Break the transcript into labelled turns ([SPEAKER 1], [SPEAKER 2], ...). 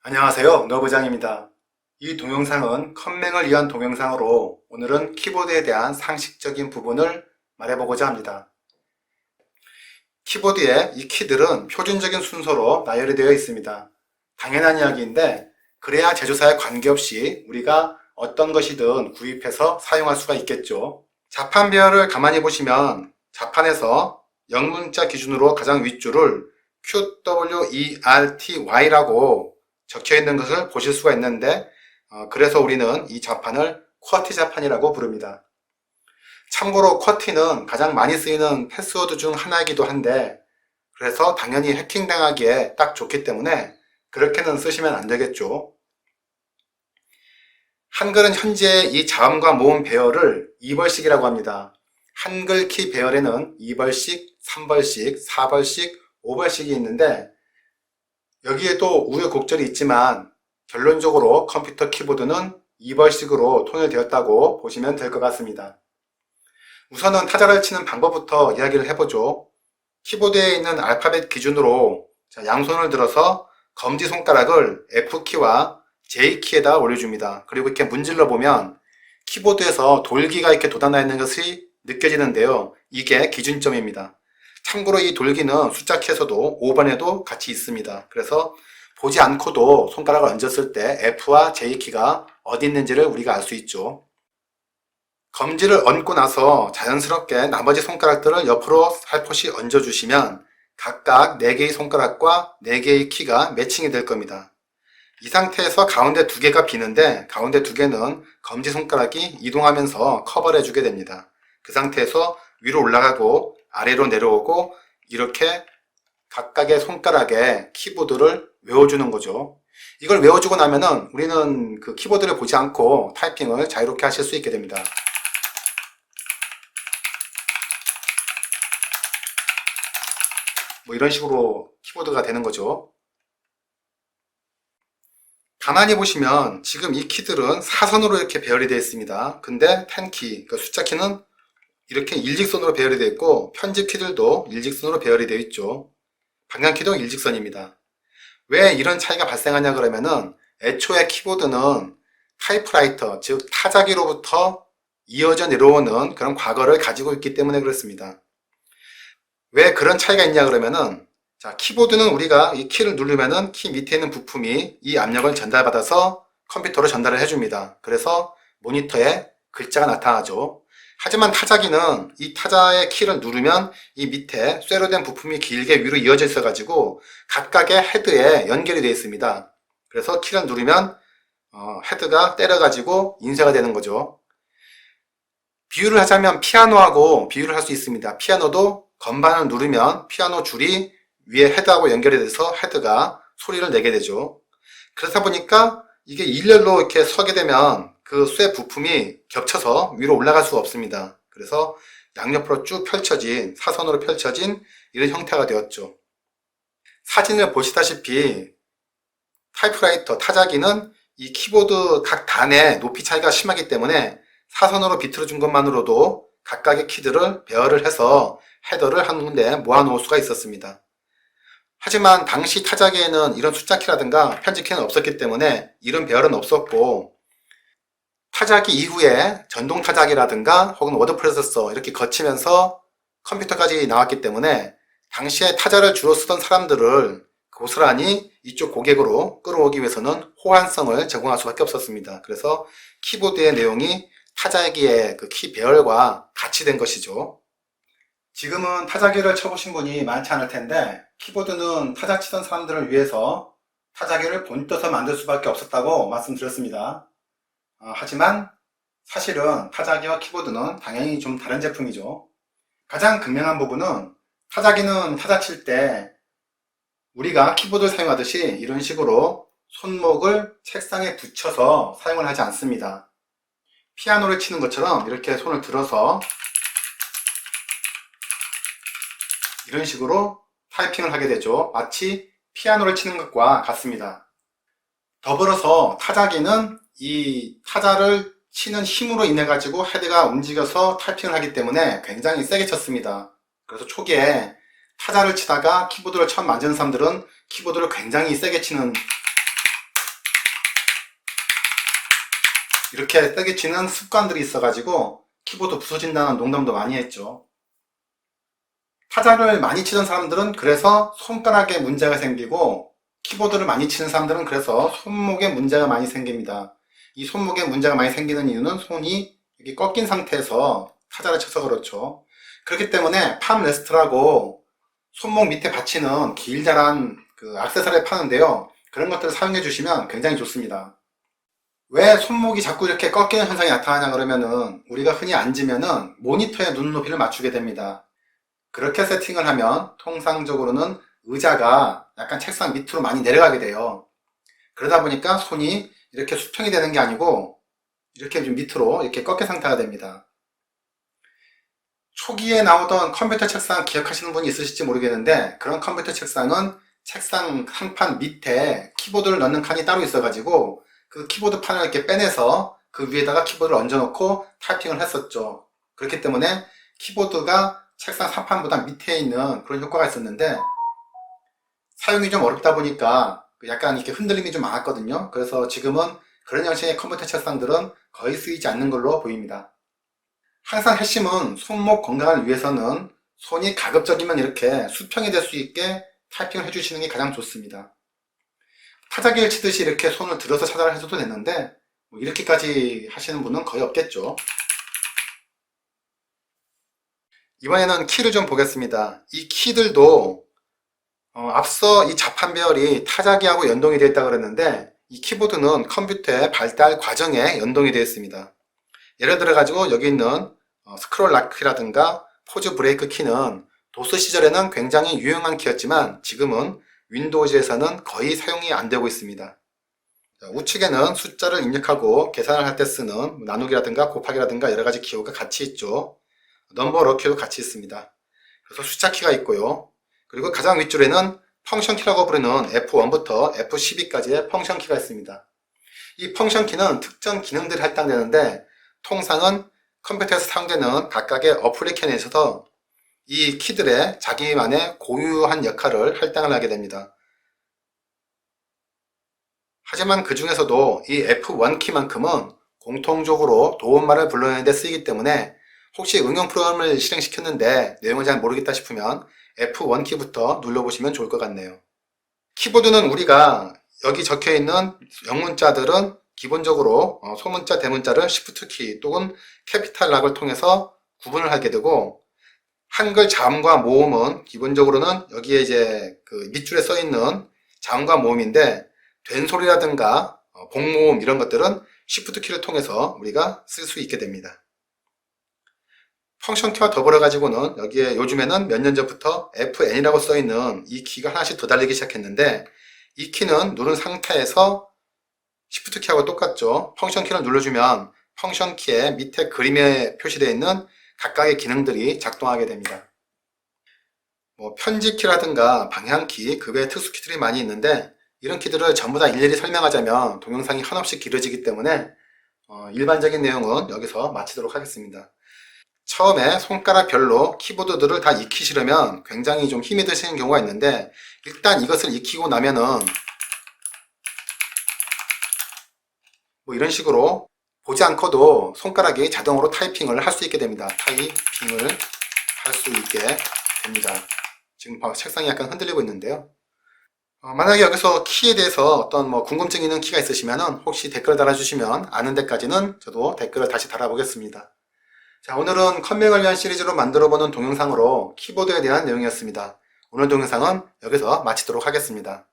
[SPEAKER 1] 안녕하세요, 노부장입니다. 이 동영상은 컴맹을 위한 동영상으로 오늘은 키보드에 대한 상식적인 부분을 말해보고자 합니다. 키보드의 이 키들은 표준적인 순서로 나열이 되어 있습니다. 당연한 이야기인데 그래야 제조사에 관계없이 우리가 어떤 것이든 구입해서 사용할 수가 있겠죠. 자판 배열을 가만히 보시면 자판에서 영문자 기준으로 가장 윗줄을 QWERTY라고 적혀 있는 것을 보실 수가 있는데 그래서 우리는 이 자판을 쿼티 자판이라고 부릅니다. 참고로 쿼티는 가장 많이 쓰이는 패스워드 중 하나이기도 한데 그래서 당연히 해킹당하기에 딱 좋기 때문에 그렇게는 쓰시면 안 되겠죠. 한글은 현재 이 자음과 모음 배열을 2벌씩이라고 합니다. 한글 키 배열에는 2벌씩, 3벌씩, 4벌씩, 5벌씩이 있는데 여기에도 우여곡절이 있지만 결론적으로 컴퓨터 키보드는 2벌씩으로 통일되었다고 보시면 될 것 같습니다. 우선은 타자를 치는 방법부터 이야기를 해보죠. 키보드에 있는 알파벳 기준으로 양손을 들어서 검지손가락을 F키와 J키에다 올려줍니다. 그리고 이렇게 문질러 보면 키보드에서 돌기가 이렇게 돋아나 있는 것이 느껴지는데요. 이게 기준점입니다. 참고로 이 돌기는 숫자 키에서도 5번에도 같이 있습니다. 그래서 보지 않고도 손가락을 얹었을 때 F와 J키가 어디 있는지를 우리가 알 수 있죠. 검지를 얹고 나서 자연스럽게 나머지 손가락들을 옆으로 살포시 얹어주시면 각각 4개의 손가락과 4개의 키가 매칭이 될 겁니다. 이 상태에서 가운데 2개가 비는데 가운데 2개는 검지손가락이 이동하면서 커버를 해주게 됩니다. 그 상태에서 위로 올라가고 아래로 내려오고 이렇게 각각의 손가락에 키보드를 외워주는 거죠. 이걸 외워주고 나면은 우리는 그 키보드를 보지 않고 타이핑을 자유롭게 하실 수 있게 됩니다. 뭐 이런 식으로 키보드가 되는 거죠. 가만히 보시면 지금 이 키들은 사선으로 이렇게 배열이 되어 있습니다. 근데 10키, 그러니까 숫자 키는 이렇게 일직선으로 배열이 되어 있고 편집 키들도 일직선으로 배열이 되어 있죠. 방향키도 일직선입니다. 왜 이런 차이가 발생하냐 그러면은 애초에 키보드는 타이프라이터, 즉 타자기로부터 이어져 내려오는 그런 과거를 가지고 있기 때문에 그렇습니다. 왜 그런 차이가 있냐 그러면은 자, 키보드는 우리가 이 키를 누르면은 키 밑에 있는 부품이 이 압력을 전달받아서 컴퓨터로 전달을 해줍니다. 그래서 모니터에 글자가 나타나죠. 하지만 타자기는 이 타자의 키를 누르면 이 밑에 쇠로 된 부품이 길게 위로 이어져 있어 가지고 각각의 헤드에 연결이 되어 있습니다. 그래서 키를 누르면 헤드가 때려 가지고 인쇄가 되는 거죠. 비유를 하자면 피아노하고 비유를 할 수 있습니다. 피아노도 건반을 누르면 피아노 줄이 위에 헤드하고 연결이 돼서 헤드가 소리를 내게 되죠. 그러다 보니까 이게 일렬로 이렇게 서게 되면 그 쇠 부품이 겹쳐서 위로 올라갈 수가 없습니다. 그래서 양옆으로 쭉 펼쳐진, 사선으로 펼쳐진 이런 형태가 되었죠. 사진을 보시다시피 타이프라이터, 타자기는 이 키보드 각 단의 높이 차이가 심하기 때문에 사선으로 비틀어 준 것만으로도 각각의 키들을 배열을 해서 헤더를 한 군데 모아 놓을 수가 있었습니다. 하지만 당시 타자기에는 이런 숫자키라든가 편집키는 없었기 때문에 이런 배열은 없었고 타자기 이후에 전동 타자기라든가 혹은 워드 프로세서 이렇게 거치면서 컴퓨터까지 나왔기 때문에 당시에 타자를 주로 쓰던 사람들을 고스란히 이쪽 고객으로 끌어오기 위해서는 호환성을 제공할 수밖에 없었습니다. 그래서 키보드의 내용이 타자기의 그 키 배열과 같이 된 것이죠. 지금은 타자기를 쳐보신 분이 많지 않을 텐데 키보드는 타자 치던 사람들을 위해서 타자기를 본떠서 만들 수밖에 없었다고 말씀드렸습니다. 하지만 사실은 타자기와 키보드는 당연히 좀 다른 제품이죠. 가장 극명한 부분은 타자기는 타자 칠 때 우리가 키보드를 사용하듯이 이런 식으로 손목을 책상에 붙여서 사용을 하지 않습니다. 피아노를 치는 것처럼 이렇게 손을 들어서 이런 식으로 타이핑을 하게 되죠. 마치 피아노를 치는 것과 같습니다. 더불어서 타자기는 이 타자를 치는 힘으로 인해 가지고 헤드가 움직여서 타이핑을 하기 때문에 굉장히 세게 쳤습니다. 그래서 초기에 타자를 치다가 키보드를 처음 만지는 사람들은 키보드를 굉장히 세게 치는 이렇게 세게 치는 습관들이 있어가지고 키보드 부서진다는 농담도 많이 했죠. 타자를 많이 치는 사람들은 그래서 손가락에 문제가 생기고, 키보드를 많이 치는 사람들은 그래서 손목에 문제가 많이 생깁니다. 이 손목에 문제가 많이 생기는 이유는 손이 이렇게 꺾인 상태에서 타자를 쳐서 그렇죠. 그렇기 때문에 팜 레스트라고 손목 밑에 받치는 길다란 그 액세서리를 파는데요. 그런 것들을 사용해 주시면 굉장히 좋습니다. 왜 손목이 자꾸 이렇게 꺾이는 현상이 나타나냐 그러면은, 우리가 흔히 앉으면은 모니터의 눈 높이를 맞추게 됩니다. 그렇게 세팅을 하면 통상적으로는 의자가 약간 책상 밑으로 많이 내려가게 돼요. 그러다 보니까 손이 이렇게 수평이 되는 게 아니고 이렇게 좀 밑으로 이렇게 꺾인 상태가 됩니다. 초기에 나오던 컴퓨터 책상 기억하시는 분이 있으실지 모르겠는데, 그런 컴퓨터 책상은 책상 상판 밑에 키보드를 넣는 칸이 따로 있어가지고 그 키보드 판을 이렇게 빼내서 그 위에다가 키보드를 얹어놓고 타이핑을 했었죠. 그렇기 때문에 키보드가 책상 상판보다 밑에 있는 그런 효과가 있었는데, 사용이 좀 어렵다 보니까 약간 이렇게 흔들림이 좀 많았거든요. 그래서 지금은 그런 형식의 컴퓨터 책상들은 거의 쓰이지 않는 걸로 보입니다. 항상 핵심은 손목 건강을 위해서는 손이 가급적이면 이렇게 수평이 될 수 있게 타이핑을 해주시는 게 가장 좋습니다. 타자기를 치듯이 이렇게 손을 들어서 차단을 해줘도 되는데, 뭐 이렇게까지 하시는 분은 거의 없겠죠. 이번에는 키를 좀 보겠습니다. 이 키들도 앞서 이 자판 배열이 타자기하고 연동이 되어 있다고 그랬는데, 이 키보드는 컴퓨터의 발달 과정에 연동이 되어 있습니다. 예를 들어 가지고 여기 있는 스크롤 락키라든가 포즈 브레이크 키는 도스 시절에는 굉장히 유용한 키였지만 지금은 윈도우즈에서는 거의 사용이 안 되고 있습니다. 우측에는 숫자를 입력하고 계산을 할 때 쓰는 나누기라든가 곱하기라든가 여러 가지 기호가 같이 있죠. 넘버 러키도 같이 있습니다. 그래서 숫자 키가 있고요. 그리고 가장 윗줄에는 펑션 키라고 부르는 F1부터 F12까지의 펑션 키가 있습니다. 이 펑션 키는 특정 기능들이 할당되는데, 통상은 컴퓨터에서 사용되는 각각의 어플리케이션에 있어서 이 키들의 자기만의 고유한 역할을 할당을 하게 됩니다. 하지만 그 중에서도 이 F1 키만큼은 공통적으로 도움말을 불러내는 데 쓰이기 때문에, 혹시 응용 프로그램을 실행시켰는데 내용을 잘 모르겠다 싶으면 F1 키부터 눌러보시면 좋을 것 같네요. 키보드는 우리가 여기 적혀있는 영문자들은 기본적으로 소문자, 대문자를 Shift 키 또는 캐피탈 락을 통해서 구분을 하게 되고, 한글 자음과 모음은 기본적으로는 여기에 이제 그 밑줄에 써 있는 자음과 모음인데, 된소리라든가 복모음 이런 것들은 Shift 키를 통해서 우리가 쓸 수 있게 됩니다. 펑션 키와 더불어 가지고는 여기에 요즘에는 몇 년 전부터 FN이라고 써 있는 이 키가 하나씩 더 달리기 시작했는데, 이 키는 누른 상태에서 Shift 키하고 똑같죠. 펑션 키를 눌러주면 펑션 키의 밑에 그림에 표시되어 있는 각각의 기능들이 작동하게 됩니다. 뭐 편집 키라든가 방향 키, 그 외에 특수 키들이 많이 있는데, 이런 키들을 전부 다 일일이 설명하자면 동영상이 한없이 길어지기 때문에 일반적인 내용은 여기서 마치도록 하겠습니다. 처음에 손가락별로 키보드들을 다 익히시려면 굉장히 좀 힘이 드시는 경우가 있는데, 일단 이것을 익히고 나면은 뭐 이런 식으로 보지 않고도 손가락이 자동으로 타이핑을 할 수 있게 됩니다. 타이핑을 할 수 있게 됩니다. 지금 책상이 약간 흔들리고 있는데요. 만약에 여기서 키에 대해서 어떤 뭐 궁금증 있는 키가 있으시면은 혹시 댓글 달아주시면 아는 데까지는 저도 댓글을 다시 달아보겠습니다. 자, 오늘은 컴퓨터 관련 시리즈로 만들어보는 동영상으로 키보드에 대한 내용이었습니다. 오늘 동영상은 여기서 마치도록 하겠습니다.